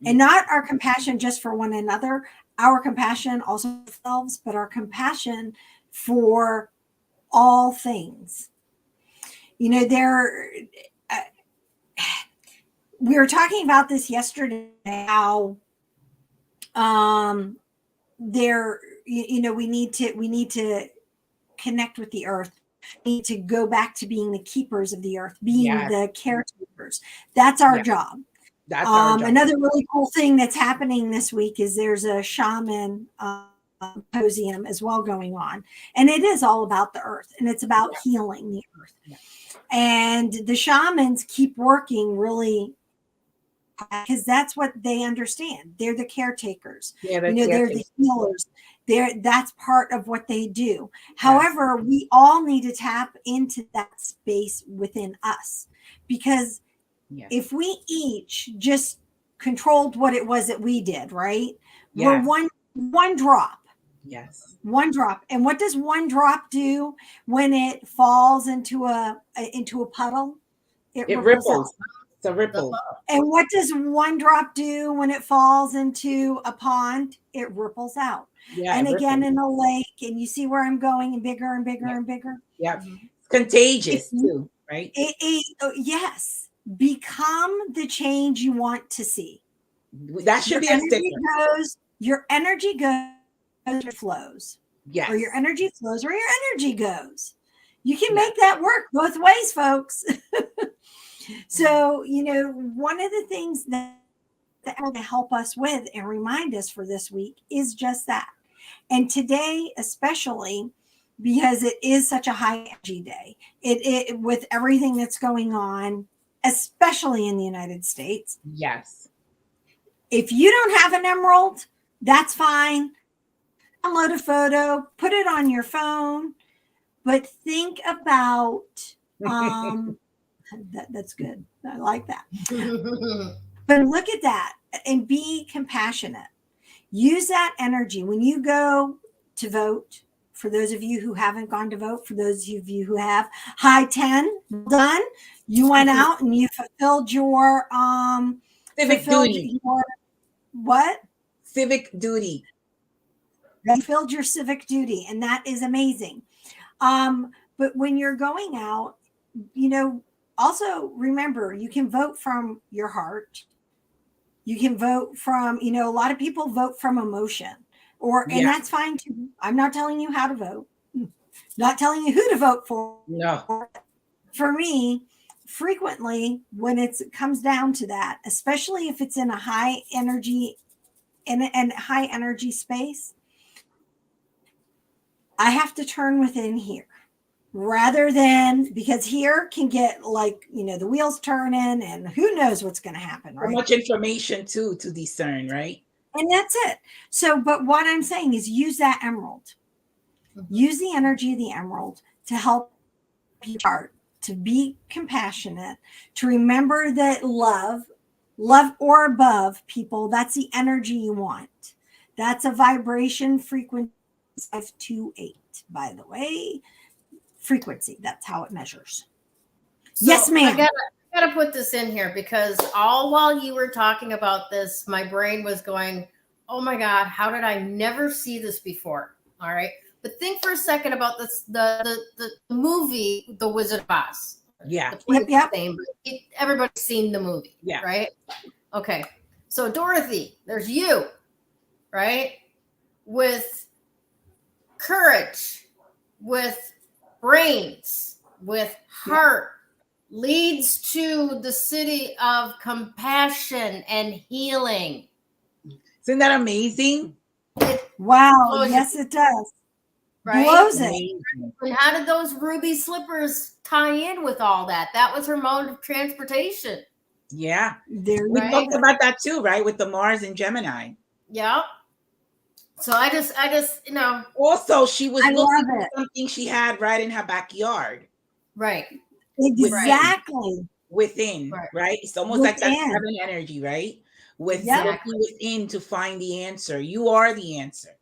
And not our compassion just for one another, our compassion also for ourselves, but our compassion for all things. You know, we were talking about this yesterday, how we need to connect with the earth. We need to go back to being the keepers of the earth, being the caretakers. That's our job. That's our job. Another really cool thing that's happening this week is there's a shaman symposium as well going on, and it is all about the earth, and it's about healing the earth. And the shamans keep working really, because that's what they understand. They're the caretakers. They're the healers. That's part of what they do. However, we all need to tap into that space within us, because if we each just controlled what it was that we did, right? We're one drop. Yes. One drop. And what does one drop do when it falls into a puddle? It ripples. It's a ripple. And what does one drop do when it falls into a pond? It ripples out. And again in a lake, and you see where I'm going, and bigger and bigger and bigger. Yeah. It's contagious too, right? Yes. Become the change you want to see. That should be a sticker. Your energy goes, your flows. Yes. Or your energy flows where your energy goes. You can make that work both ways, folks. So, one of the things that will help us with and remind us for this week is just that. And today, especially, because it is such a high energy day, it with everything that's going on, especially in the United States. Yes. If you don't have an emerald, that's fine. Download a photo, put it on your phone, but think about that's good. I like that. But look at that and be compassionate. Use that energy when you go to vote. For those of you who haven't gone to vote, for those of you who have, high 10, done. You went out and you fulfilled your civic duty. What? Civic duty. You fulfilled your civic duty, and that is amazing. But when you're going out, also remember, you can vote from your heart. You can vote from, a lot of people vote from emotion, and that's fine too. I'm not telling you how to vote, not telling you who to vote for. No. For me, frequently when it comes down to that, especially if it's in a high energy, high energy space, I have to turn within here. Rather than, because here can get the wheels turning and who knows what's going to happen, right? So much information too to discern, right? And that's it. So, but what I'm saying is use that emerald. Use the energy of the emerald to help your chart, to be compassionate, to remember that love or above people, that's the energy you want. That's a vibration frequency 528, by the way. Frequency, that's how it measures. So yes, ma'am. I gotta put this in here, because all while you were talking about this, my brain was going, oh my God, how did I never see this before? All right. But think for a second about this, the movie, The Wizard of Oz. Yeah. Yep. Everybody's seen the movie, Yeah. right? Okay. So Dorothy, there's you, right? With courage, with brains, with heart, leads to the city of compassion and healing. Isn't that amazing? Wow. Yes, it does. Right? Blows it. And how did those ruby slippers tie in with all that? That was her mode of transportation. Yeah. We talked about that too, right? With the Mars and Gemini. Yep. So I just, Also, she was looking at something she had right in her backyard. Right. Exactly. Within, right? It's almost like that seven energy, right? Looking within to find the answer. You are the answer.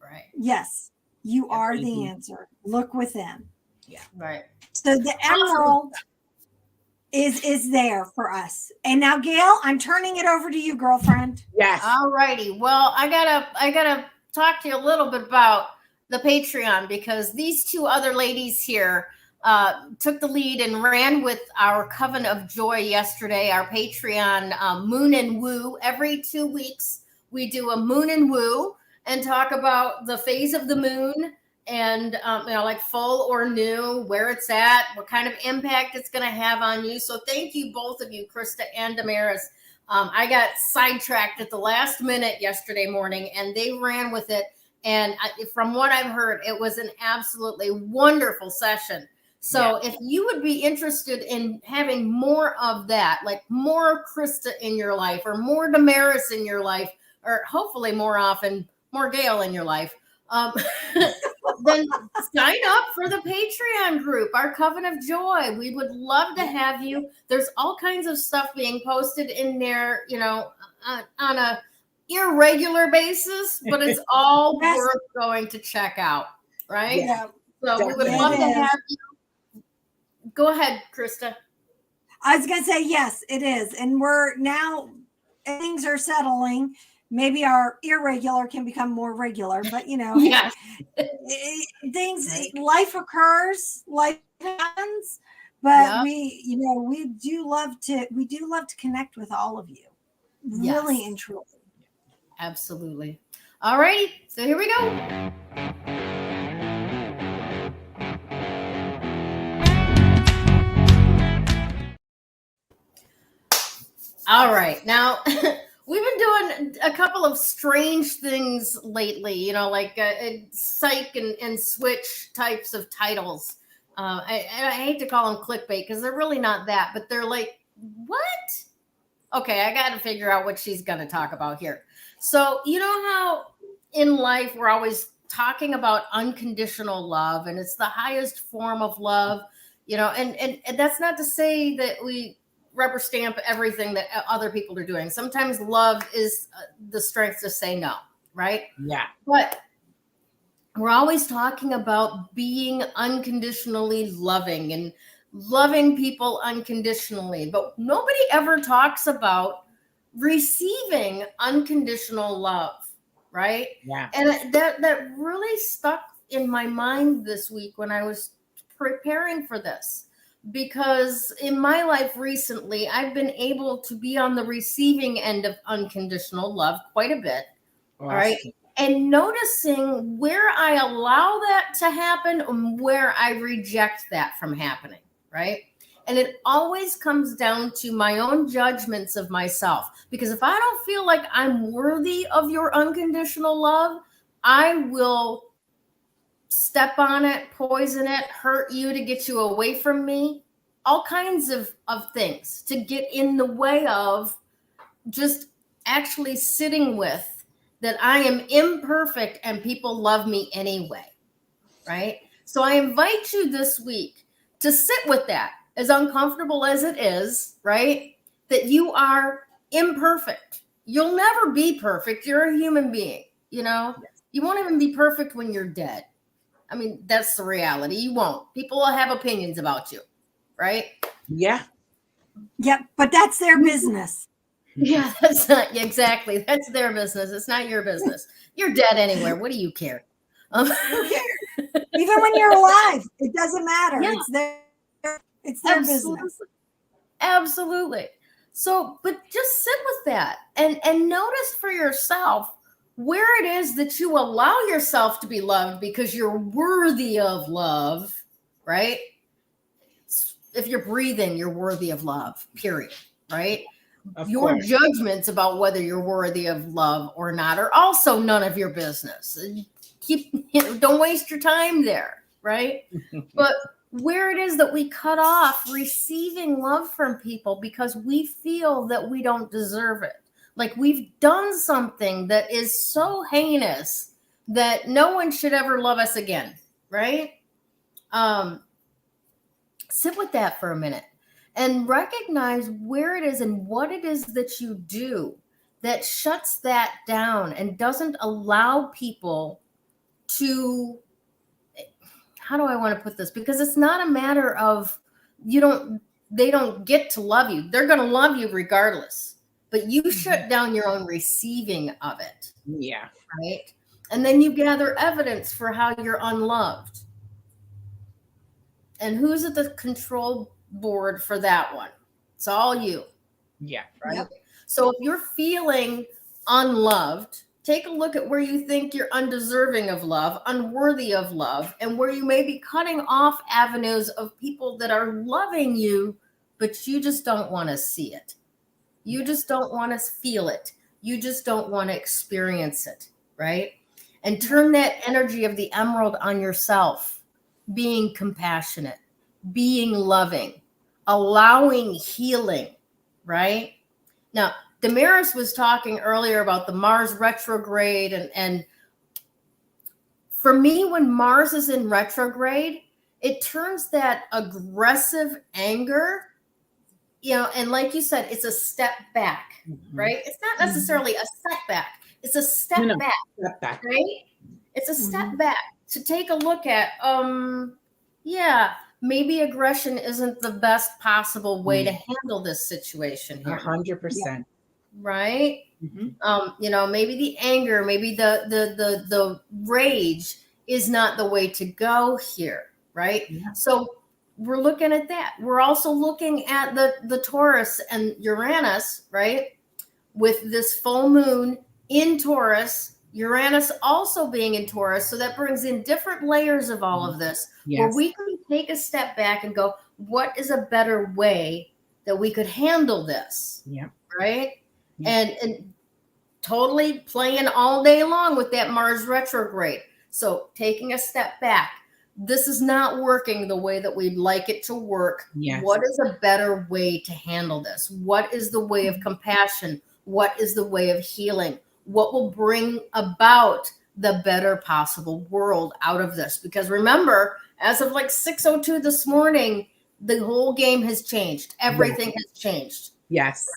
Right. Yes. You are the answer. Look within. Yeah. Right. So the emerald is there for us. And now, Gayle, I'm turning it over to you, girlfriend. Yes. All righty. Well, I gotta talk to you a little bit about the Patreon, because these two other ladies here took the lead and ran with our Coven of Joy yesterday, our Patreon Moon and Woo. Every 2 weeks, we do a Moon and Woo and talk about the phase of the moon and, like full or new, where it's at, what kind of impact it's going to have on you. So thank you, both of you, Krista and Damaris. I got sidetracked at the last minute yesterday morning, and they ran with it. And from what I've heard, it was an absolutely wonderful session. So if you would be interested in having more of that, like more Krista in your life or more Damaris in your life, or hopefully more often, more Gayle in your life, then sign up for the Patreon group, our Coven of Joy. We would love to have you. There's all kinds of stuff being posted in there, on a irregular basis, but it's all worth going to check out, right? Yeah. So we would love to have you. Go ahead, Krista. I was going to say, yes, it is. And we're now, things are settling. Maybe our irregular can become more regular, but yes. Life occurs, life happens, but we do love to connect with all of you. Really and truly. Absolutely. All right. So here we go. All right. Now, we've been doing a couple of strange things lately, like psych and switch types of titles. I hate to call them clickbait because they're really not that, but they're like, what? Okay, I got to figure out what she's going to talk about here. So, you know how in life we're always talking about unconditional love, and it's the highest form of love, and that's not to say that we rubber stamp everything that other people are doing. Sometimes love is the strength to say no, right? Yeah. But we're always talking about being unconditionally loving and loving people unconditionally, but nobody ever talks about receiving unconditional love, right? Yeah. And that really stuck in my mind this week when I was preparing for this. Because in my life recently, I've been able to be on the receiving end of unconditional love quite a bit. Awesome. Right. And noticing where I allow that to happen and where I reject that from happening. Right. And it always comes down to my own judgments of myself. Because if I don't feel like I'm worthy of your unconditional love, I will step on it, poison it, hurt you to get you away from me, all kinds of things to get in the way of just actually sitting with that I am imperfect and people love me anyway, right? So I invite you this week to sit with that, as uncomfortable as it is, right? That you are imperfect. You'll never be perfect. You're a human being, You won't even be perfect when you're dead. I mean, that's the reality. You won't. People will have opinions about you, right? Yeah. Yep, but that's their business. Yeah, that's not exactly. That's their business. It's not your business. You're dead anyway. What do you care? Who cares? Even when you're alive, it doesn't matter. Yeah. It's their Absolutely. business. Absolutely. So, but just sit with that and notice for yourself where it is that you allow yourself to be loved because you're worthy of love, right? If you're breathing, you're worthy of love, period, right? Your judgments about whether you're worthy of love or not are also none of your business. Don't waste your time there, right? But where it is that we cut off receiving love from people because we feel that we don't deserve it. Like we've done something that is so heinous that no one should ever love us again, right? Sit with that for a minute and recognize where it is and what it is that you do that shuts that down and doesn't allow people to, how do I want to put this? Because it's not a matter of they don't get to love you. They're going to love you regardless, but you shut down your own receiving of it. Yeah. Right. And then you gather evidence for how you're unloved. And who's at the control board for that one? It's all you. Yeah. Right. Yep. So if you're feeling unloved, take a look at where you think you're undeserving of love, unworthy of love, and where you may be cutting off avenues of people that are loving you, but you just don't want to see it. You just don't want to feel it. You just don't want to experience it, right? And turn that energy of the emerald on yourself, being compassionate, being loving, allowing healing, right? Now, Damaris was talking earlier about the Mars retrograde. And for me, when Mars is in retrograde, it turns that aggressive anger, and like you said, it's a step back, right? It's not necessarily a setback. It's a step back, right? It's a step back to take a look at, maybe aggression isn't the best possible way to handle this situation here. 100%. Right? Maybe the anger, maybe the rage is not the way to go here, right? Yeah. So we're looking at that. We're also looking at the Taurus and Uranus, right? With this full moon in Taurus, Uranus also being in Taurus. So that brings in different layers of all of this, where we can take a step back and go, what is a better way that we could handle this? Yeah. Right? And totally playing all day long with that Mars retrograde. So taking a step back. This is not working the way that we'd like it to work. Yes. What is a better way to handle this? What is the way of compassion? What is the way of healing? What will bring about the better possible world out of this? Because remember, as of like 6:02 this morning, the whole game has changed. Everything has changed. Yes.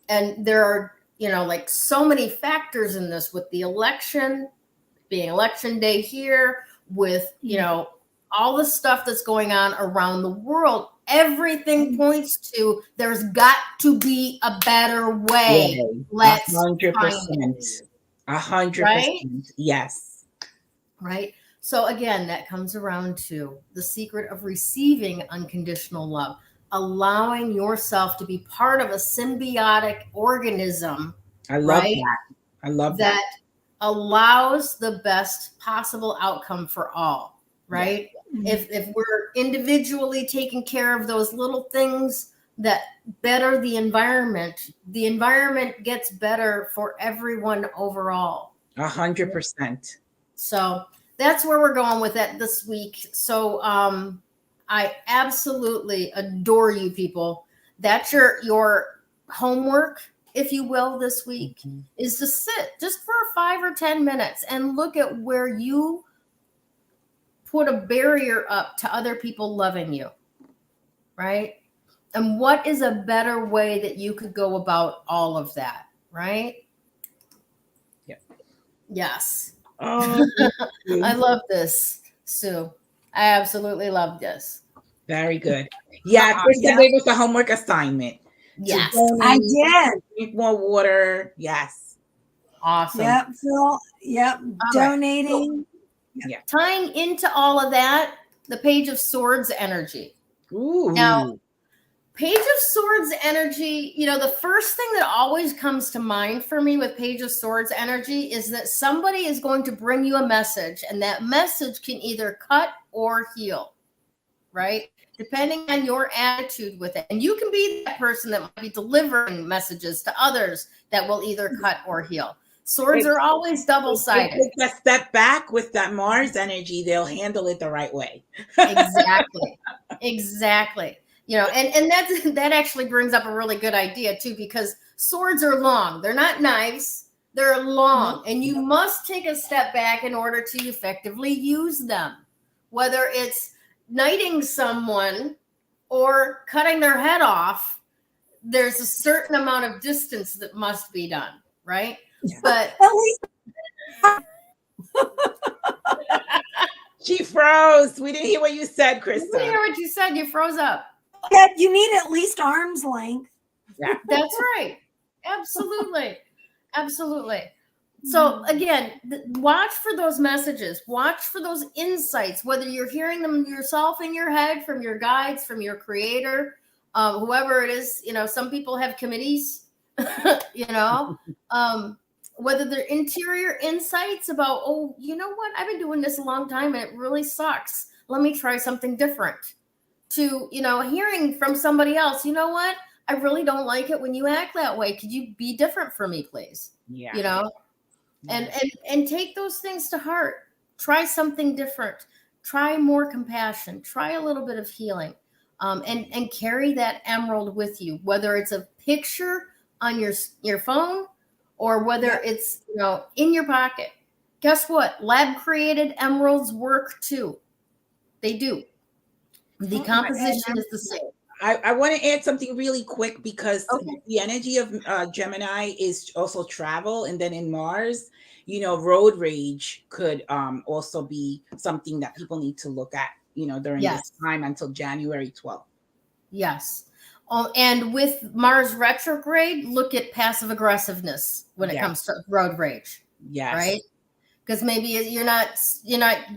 And there are, like so many factors in this, with the election being election day here, with, all the stuff that's going on around the world. Everything points to there's got to be a better way. Let's 100%. 100%. Right? Yes. Right. So again, that comes around to the secret of receiving unconditional love, allowing yourself to be part of a symbiotic organism. I love that. I love that. That allows the best possible outcome for all. Right. Yeah. If we're individually taking care of those little things that better the environment gets better for everyone overall. 100%. So that's where we're going with it this week. So I absolutely adore you people. That's your homework, if you will, this week, is to sit just for 5 or 10 minutes and look at where you put a barrier up to other people loving you, right? And what is a better way that you could go about all of that, right? Yep. Yes. Oh, I love this, Sue. I absolutely love this. Very good. Yeah, Krista gave us the homework assignment. Yes, I did. Drink more water. Yes. Awesome. Yep, Phil. Yep. Donating. Yeah. Tying into all of that, the Page of Swords energy. Ooh. Now, Page of Swords energy, the first thing that always comes to mind for me with Page of Swords energy is that somebody is going to bring you a message, and that message can either cut or heal, right? Depending on your attitude with it. And you can be that person that might be delivering messages to others that will either cut or heal. Swords are always double-sided. Take that step back with that Mars energy, they'll handle it the right way. Exactly. And that actually brings up a really good idea too, because swords are long. They're not knives. They're long, and you must take a step back in order to effectively use them. Whether it's knighting someone or cutting their head off, there's a certain amount of distance that must be done, right? But at least she froze. We didn't hear what you said, Krista. I didn't hear what you said. You froze up. you need at least arm's length. Yeah. That's right. Absolutely. So again, watch for those messages, watch for those insights, whether you're hearing them yourself in your head, from your guides, from your creator, whoever it is. Some people have committees, whether they're interior insights about, oh, you know what, I've been doing this a long time and it really sucks. Let me try something different. To, hearing from somebody else, you know what, I really don't like it when you act that way. Could you be different for me, please? Yeah. And take those things to heart. Try something different. Try more compassion. Try a little bit of healing. And carry that emerald with you, whether it's a picture on your phone or whether it's, in your pocket. Guess what? Lab created emeralds work too. They do. The composition is the same. I want to add something really quick, because the energy of Gemini is also travel. And then in Mars, road rage could also be something that people need to look at, during this time until January 12th. Yes. And with Mars retrograde, look at passive aggressiveness when it comes to road rage. Yes. Right? Because maybe you're not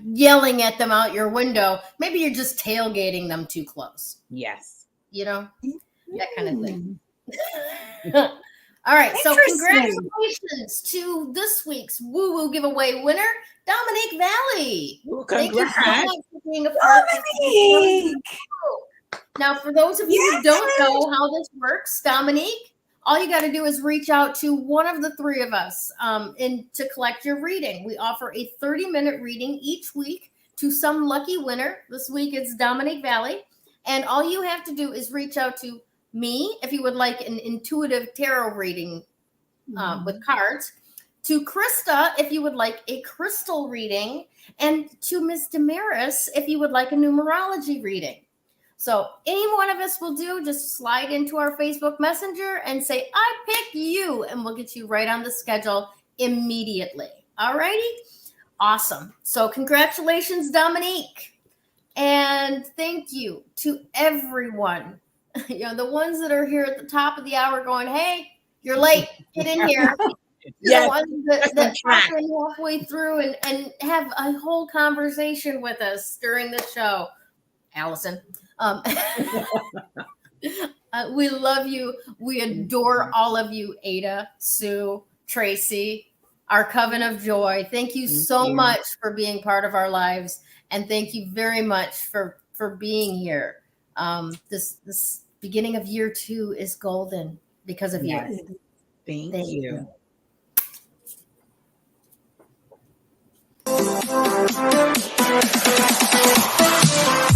yelling at them out your window. Maybe you're just tailgating them too close. Yes. That kind of thing. All right. So congratulations to this week's Woo Woo giveaway winner, Dominique Valley. Ooh, thank you so much for being a part of this. Now, for those of you who don't know how this works, Dominique, all you got to do is reach out to one of the three of us to collect your reading. We offer a 30-minute reading each week to some lucky winner. This week it's Dominique Valley. And all you have to do is reach out to me if you would like an intuitive tarot reading with cards, to Krista if you would like a crystal reading, and to Miss Damaris if you would like a numerology reading. So any one of us will do. Just slide into our Facebook Messenger and say, I pick you, and we'll get you right on the schedule immediately. All righty? Awesome. So congratulations, Dominique. And thank you to everyone. The ones that are here at the top of the hour going, hey, you're late. Get in here. The ones that pop in halfway through and have a whole conversation with us during the show. Allison. We love you. We adore all of you. Ada, Sue, Tracy, our Coven of Joy. Thank you so much for being part of our lives. And thank you very much for being here. This beginning of year 2 is golden because of you. Thank you. You.